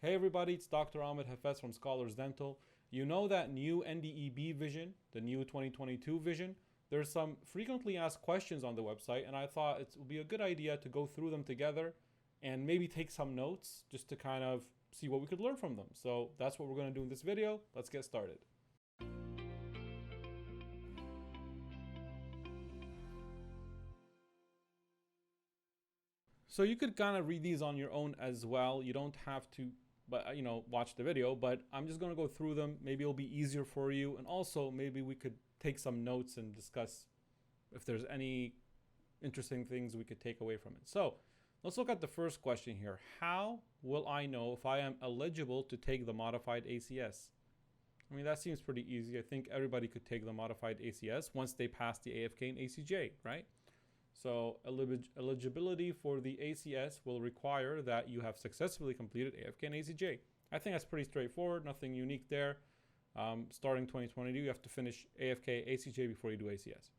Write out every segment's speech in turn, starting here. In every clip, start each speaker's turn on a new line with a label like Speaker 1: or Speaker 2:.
Speaker 1: Hey everybody, it's Dr. Ahmed Hafez from ScholarsDental. You know that new NDEB vision, the new 2022 vision? There's some frequently asked questions on the website, and I thought it would be a good idea to go through them together and maybe take some notes just to kind of see what we could learn from them. So that's what we're going to do in this video. Let's get started. So you could kind of read these on your own as well. You don't have to, but watch the video, but I'm just going to go through them. Maybe it'll be easier for you. And also maybe we could take some notes and discuss if there's any interesting things we could take away from it. So let's look at the first question here. How will I know if I am eligible to take the modified ACS? I mean, that seems pretty easy. I think everybody could take the modified ACS once they pass the AFK and ACJ, right? So eligibility for the ACS will require that you have successfully completed AFK and ACJ. I think that's pretty straightforward, nothing unique there. Starting 2022, you have to finish AFK, ACJ before you do ACS.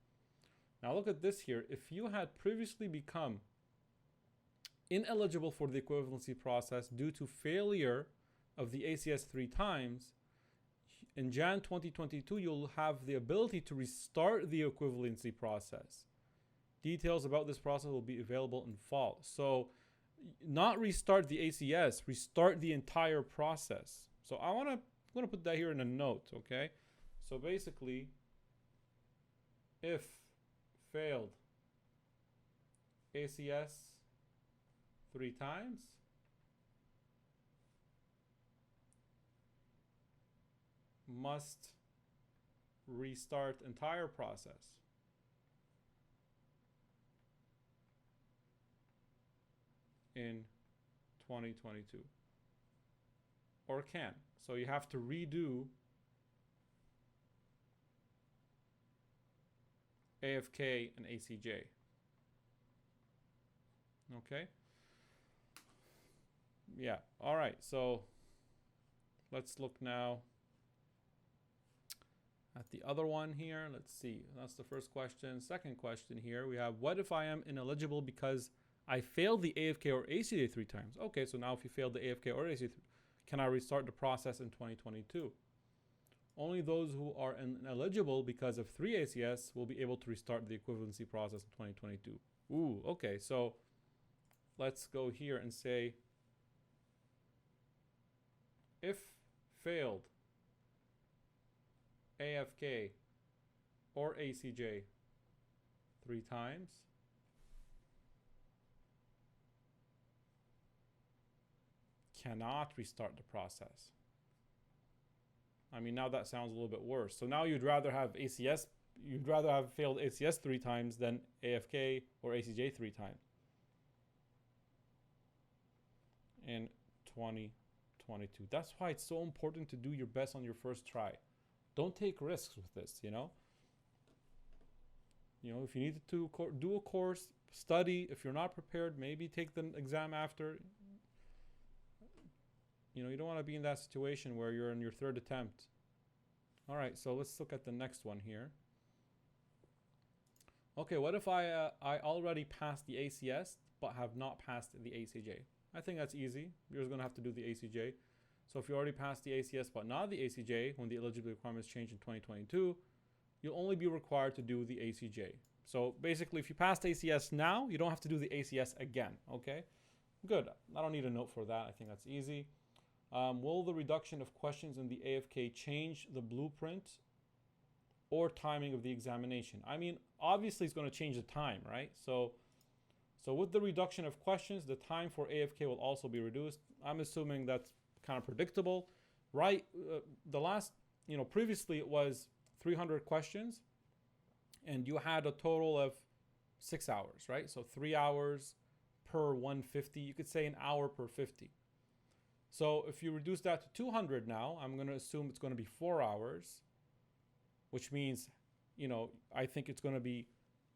Speaker 1: Now look at this here. If you had previously become ineligible for the equivalency process due to failure of the ACS 3 times, in Jan 2022, you'll have the ability to restart the equivalency process. Details about this process will be available in fall. So not restart the ACS, restart the entire process. So I'm going to put that here in a note, okay? So basically, if failed ACS 3 times, must restart entire process. In 2022, or can. So you have to redo AFK and ACJ. Okay. Yeah. All right. So let's look now at the other one here. Let's see. That's the first question. Second question here, we have, what if I am ineligible because I failed the AFK or ACJ 3 times? Okay, so now if you failed the AFK or ACJ, can I restart the process in 2022? Only those who are ineligible because of 3 ACS will be able to restart the equivalency process in 2022. Ooh, okay, so let's go here and say, if failed AFK or ACJ 3 times, cannot restart the process. I mean, now that sounds a little bit worse. So now you'd rather have ACS, you'd rather have failed ACS 3 times than AFK or ACJ 3 times in 2022. That's why it's so important to do your best on your first try. Don't take risks with this, if you need to do a course, study. If you're not prepared, maybe take the exam after. You don't want to be in that situation where you're in your 3rd attempt. All right, so let's look at the next one here. Okay, what if I already passed the ACS but have not passed the ACJ? I think that's easy. You're just going to have to do the ACJ. So if you already passed the ACS but not the ACJ, when the eligibility requirements change in 2022, you'll only be required to do the ACJ. So basically, if you passed ACS now, you don't have to do the ACS again, okay? Good. I don't need a note for that. I think that's easy. Will the reduction of questions in the AFK change the blueprint or timing of the examination? I mean, obviously it's going to change the time, right? So with the reduction of questions, the time for AFK will also be reduced. I'm assuming that's kind of predictable, right? The last, previously it was 300 questions and you had a total of 6 hours, right? So 3 hours per 150, you could say an hour per 50. So if you reduce that to 200 now, I'm going to assume it's going to be 4 hours, which means, I think it's going to be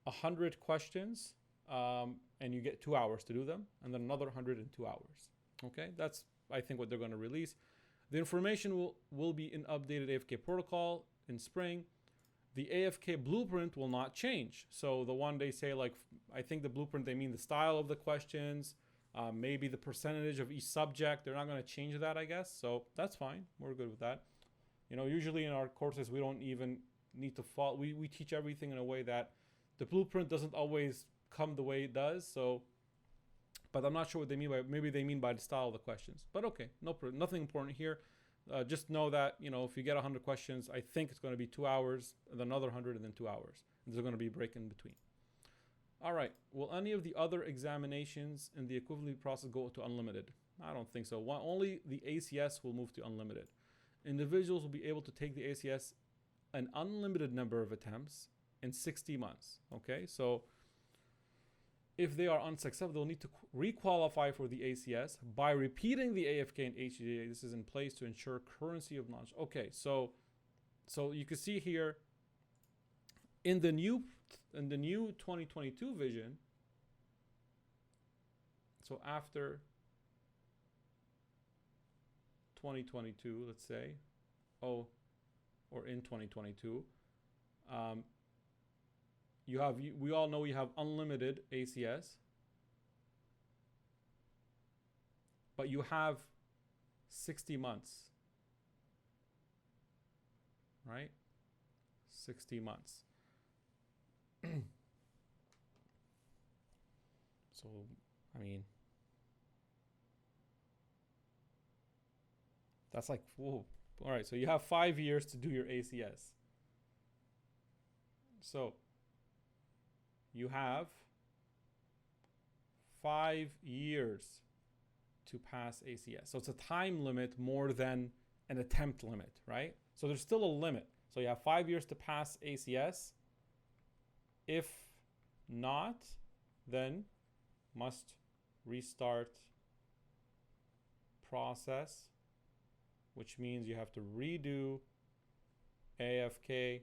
Speaker 1: 100 questions, and you get 2 hours to do them, and then another 100 in 2 hours. Okay, that's, I think, what they're going to release. The information will be in updated AFK protocol in spring. The AFK blueprint will not change. So the one they say, like, I think the blueprint, they mean the style of the questions, Maybe the percentage of each subject, they're not going to change that, I guess. So that's fine. We're good with that. You know, usually in our courses, we don't even need to follow. We teach everything in a way that the blueprint doesn't always come the way it does. So, but I'm not sure what they mean by, maybe they mean by the style of the questions. But okay, nothing important here. Just know that, you know, if you get 100 questions, I think it's going to be 2 hours, and then another 100, and then 2 hours. And there's going to be a break in between. All right. Will any of the other examinations in the equivalency process go to unlimited? I don't think so. Only the ACS will move to unlimited. Individuals will be able to take the ACS an unlimited number of attempts in 60 months. Okay, so if they are unsuccessful, they'll need to requalify for the ACS by repeating the AFK and HDA. This is in place to ensure currency of knowledge. Okay, so you can see here in the new 2022 vision. So after 2022, let's say, or in 2022, we all know you have unlimited ACS, but you have 60 months, right? 60 months. So, I mean, that's like, whoa. All right, so you have 5 years to do your ACS. So you have 5 years to pass ACS. So it's a time limit more than an attempt limit, right? So there's still a limit. So you have 5 years to pass ACS. If not, then must restart process, which means you have to redo AFK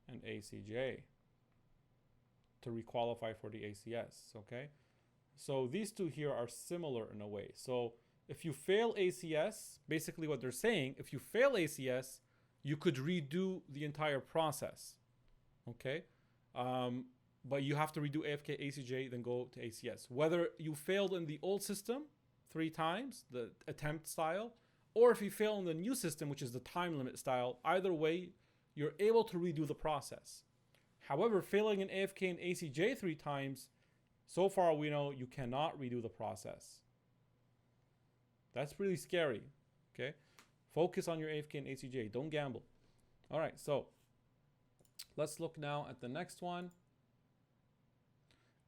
Speaker 1: and ACJ to requalify for the ACS, okay? So these two here are similar in a way. So if you fail ACS, basically what they're saying, if you fail ACS, you could redo the entire process, okay? But you have to redo AFK, ACJ, then go to ACS. Whether you failed in the old system 3 times, the attempt style, or if you fail in the new system, which is the time limit style, either way, you're able to redo the process. However, failing in AFK and ACJ 3 times, so far we know you cannot redo the process. That's really scary, okay? Focus on your AFK and ACJ, don't gamble. All right, so let's look now at the next one.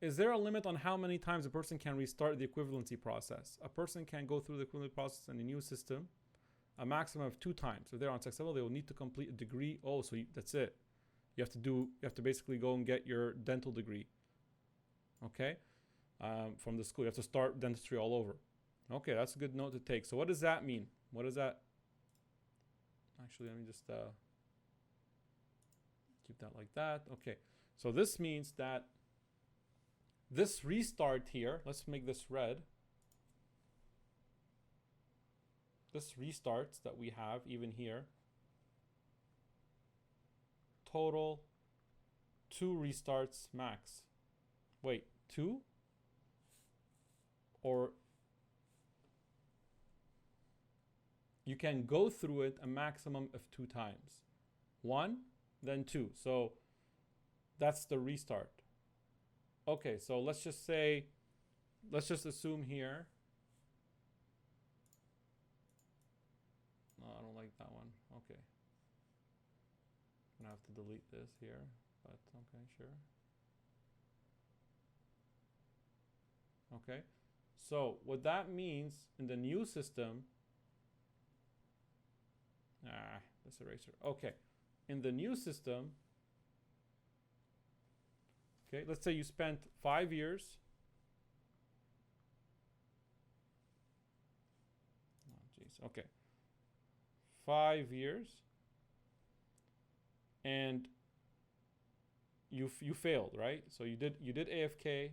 Speaker 1: Is there a limit on how many times a person can restart the equivalency process? A person can go through the equivalency process in the new system a maximum of 2 times. If they're unsuccessful, they will need to complete a degree. Oh, so that's it. You have to basically go and get your dental degree, okay, from the school. You have to start dentistry all over. Okay, that's a good note to take. So what does that mean? What does that? Actually, let me just keep that like that. Okay, so this means that this restart here, let's make this red. This restarts that we have even here, total 2 restarts max. Wait, 2? Or you can go through it a maximum of 2 times. 1, then 2. So that's the restart. Okay, so let's just assume here. No, I don't like that one. Okay. I'm gonna have to delete this here, but okay, sure. Okay, so what that means in the new system, this eraser. Okay, in the new system, okay, let's say you spent 5 years. Oh, geez. Okay. 5 years, and you failed, right? So you did AFK,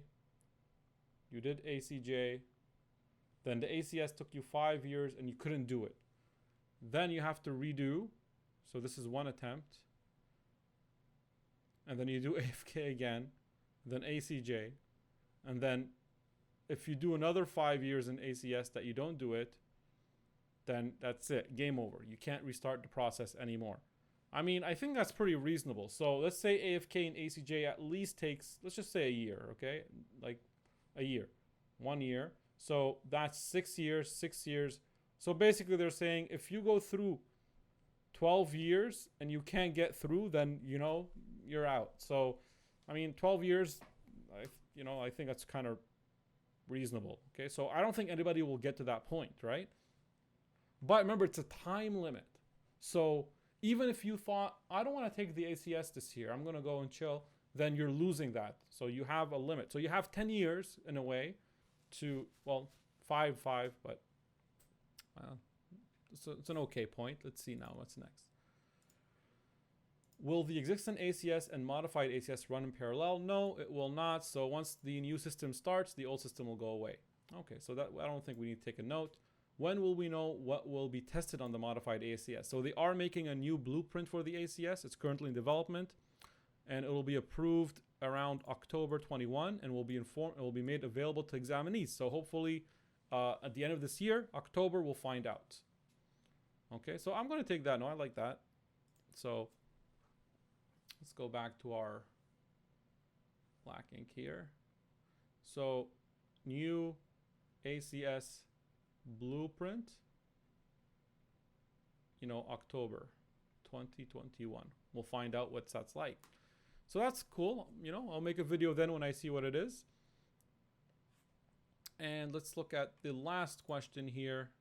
Speaker 1: you did ACJ, then the ACS took you 5 years and you couldn't do it. Then you have to redo. So this is 1 attempt, and then you do AFK again, then ACJ, and then if you do another 5 years in ACS that you don't do it, then that's it, game over. You can't restart the process anymore. I mean, I think that's pretty reasonable. So let's say AFK and ACJ at least takes, let's just say a year, okay? Like a year, 1 year. So that's 6 years, 6 years. So basically they're saying if you go through 12 years and you can't get through, then, you know, you're out. So, I mean, 12 years, I think that's kind of reasonable, okay? So I don't think anybody will get to that point, right? But remember, it's a time limit. So even if you thought, I don't want to take the ACS this year, I'm going to go and chill, then you're losing that. So you have a limit. So you have 10 years in a way to, well, five, but it's an okay point. Let's see now what's next. Will the existing ACS and modified ACS run in parallel? No, it will not. So once the new system starts, the old system will go away. Okay, so that I don't think we need to take a note. When will we know what will be tested on the modified ACS? So they are making a new blueprint for the ACS. It's currently in development, and it will be approved around October 21, and will be made available to examinees. So hopefully, at the end of this year, October, we'll find out. Okay, so I'm going to take that. No, I like that. So let's go back to our black ink here. So new ACS blueprint, October 2021. We'll find out what that's like. So that's cool. I'll make a video then when I see what it is. And let's look at the last question here,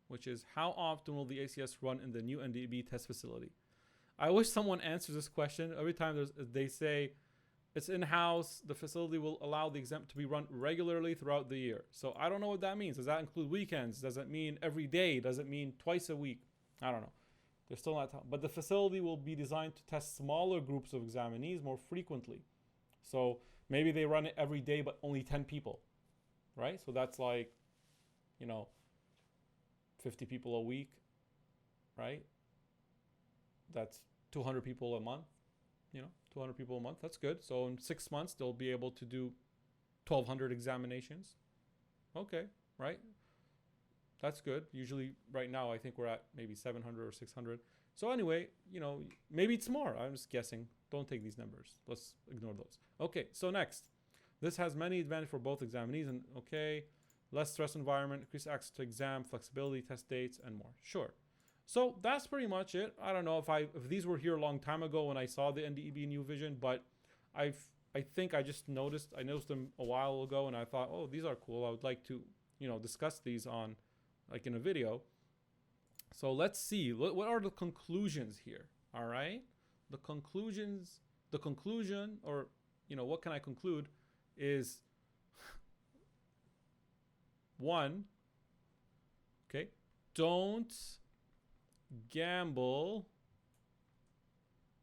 Speaker 1: which is how often will the ACS run in the new NDEB test facility? I wish someone answers this question. Every time they say it's in-house, the facility will allow the exam to be run regularly throughout the year. So I don't know what that means. Does that include weekends? Does it mean every day? Does it mean twice a week? I don't know. They're still not. But the facility will be designed to test smaller groups of examinees more frequently. So maybe they run it every day, but only 10 people, right? So that's like, 50 people a week, right? That's 200 people a month, 200 people a month. That's good. So in 6 months, they'll be able to do 1,200 examinations. Okay, right? That's good. Usually right now, I think we're at maybe 700 or 600. So anyway, maybe it's more. I'm just guessing. Don't take these numbers. Let's ignore those. Okay, so next. This has many advantages for both examinees and, okay, less stress environment, increased access to exam, flexibility, test dates, and more. Sure. So that's pretty much it. I don't know if these were here a long time ago when I saw the NDEB new vision, but I think I just noticed them a while ago, and I thought, oh, these are cool. I would like to, discuss these on, like, in a video. So let's see. What are the conclusions here? All right. The conclusion, or, what can I conclude is 1, okay, don't gamble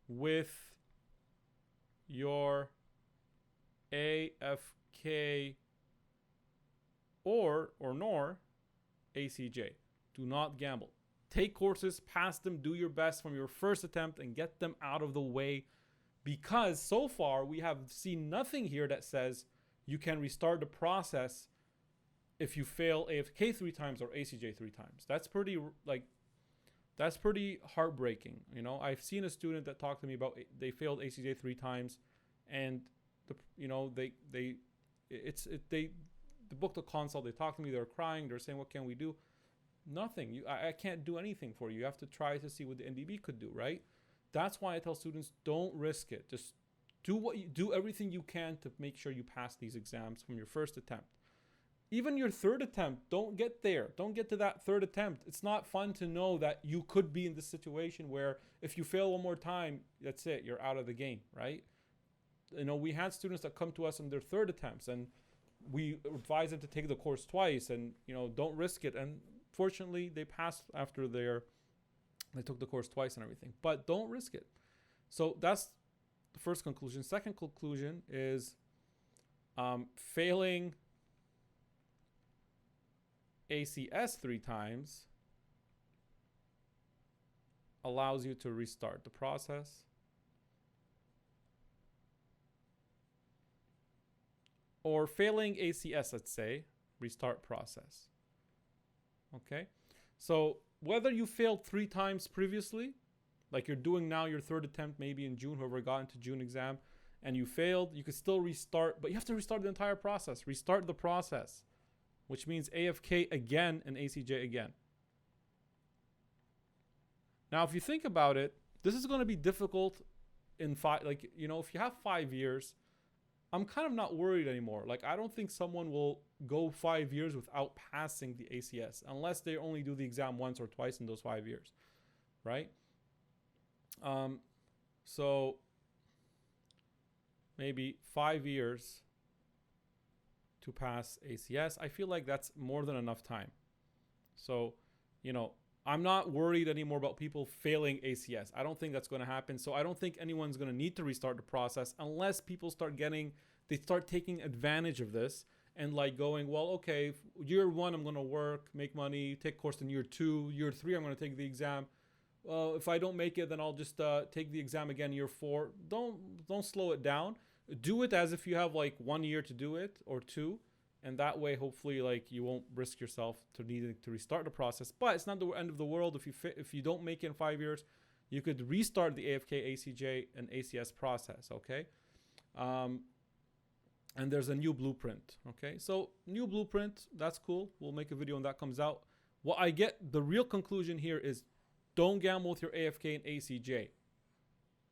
Speaker 1: with your AFK or nor ACJ. Do not gamble. Take courses, pass them, do your best from your first attempt and get them out of the way, because so far we have seen nothing here that says you can restart the process if you fail AFK 3 times or ACJ 3 times. That's pretty heartbreaking. I've seen a student that talked to me about they failed ACJ 3 times, and they booked a consult. They talked to me. They're crying. They're saying, "What can we do?" Nothing. I can't do anything for you. You have to try to see what the NDEB could do, right? That's why I tell students, don't risk it. Just do everything you can to make sure you pass these exams from your first attempt. Even your third attempt, don't get there. Don't get to that third attempt. It's not fun to know that you could be in this situation where if you fail one more time, that's it. You're out of the game, right? We had students that come to us on their third attempts, and we advise them to take the course twice and, don't risk it. And fortunately, they passed after they took the course twice and everything. But don't risk it. So that's the first conclusion. Second conclusion is failing ACS 3 times allows you to restart the process. Or failing ACS, let's say, restart process. Okay, so whether you failed 3 times previously, like you're doing now your 3rd attempt maybe in June, whoever got into June exam, and you failed, you could still restart, but you have to restart the entire process. Restart the process, which means AFK again and ACJ again. Now, if you think about it, this is going to be difficult in like, you know, if you have 5 years, I'm kind of not worried anymore. Like, I don't think someone will go 5 years without passing the ACS unless they only do the exam once or twice in those 5 years, right? So maybe 5 years to pass ACS. I feel like that's more than enough time. So, you know, I'm not worried anymore about people failing ACS. I don't think that's going to happen. So I don't think anyone's going to need to restart the process unless people start taking advantage of this and like going, well, okay, year 1, I'm going to work, make money, take course in year 2, year 3, I'm going to take the exam. Well, if I don't make it, then I'll just take the exam again year 4. Don't slow it down. Do it as if you have like 1 year to do it or 2. And that way, hopefully, like you won't risk yourself to needing to restart the process. But it's not the end of the world. If you don't make it in 5 years, you could restart the AFK, ACJ, and ACS process. Okay, and there's a new blueprint. Okay, so new blueprint, that's cool. We'll make a video when that comes out. What I get, the real conclusion here is, don't gamble with your AFK and ACJ.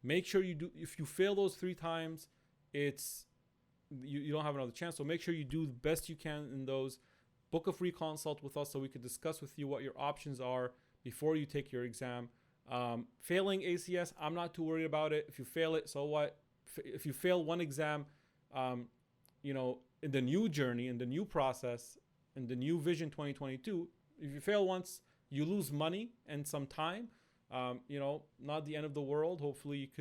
Speaker 1: Make sure you do. If you fail those 3 times, you don't have another chance. So make sure you do the best you can in those. Book a free consult with us so we could discuss with you what your options are before you take your exam. Failing ACS, I'm not too worried about it. If you fail it, so what? If you fail one exam, you know, in the new journey, in the new process, in the new Vision 2022, if you fail once, you lose money and some time. You know, not the end of the world. Hopefully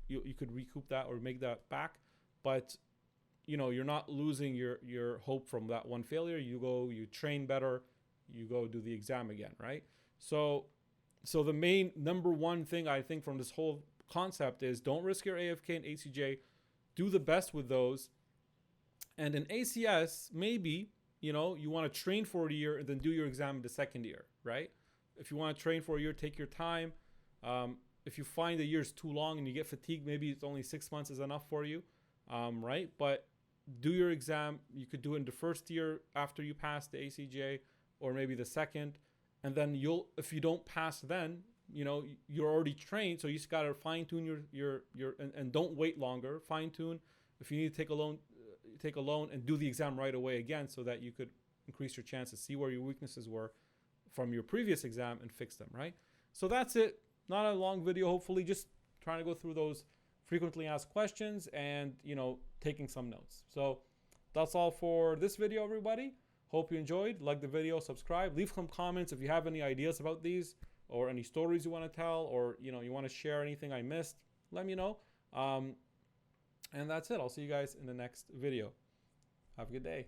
Speaker 1: you could recoup that or make that back. But you know, you're not losing your hope from that one failure. You go, you train better, you go do the exam again, right? So the main number one thing I think from this whole concept is don't risk your AFK and ACJ. Do the best with those. And in ACS, maybe, you know, you want to train for a year and then do your exam in the 2nd year, right? If you want to train for a year, take your time. If you find the year is too long and you get fatigued, maybe it's only 6 months is enough for you, right? But do your exam. You could do it in the 1st year after you pass the ACJ, or maybe the 2nd. And then if you don't pass then, you know, you're already trained. So you just got to fine tune and don't wait longer. Fine tune. If you need to take a loan and do the exam right away again so that you could increase your chances, see where your weaknesses were from your previous exam and fix them, right? So that's it. Not a long video, hopefully, just trying to go through those frequently asked questions and, you know, taking some notes. So that's all for this video, everybody. Hope you enjoyed. Like the video, subscribe, leave some comments if you have any ideas about these or any stories you want to tell, or, you know, you want to share anything I missed, let me know. And that's it. I'll see you guys in the next video. Have a good day.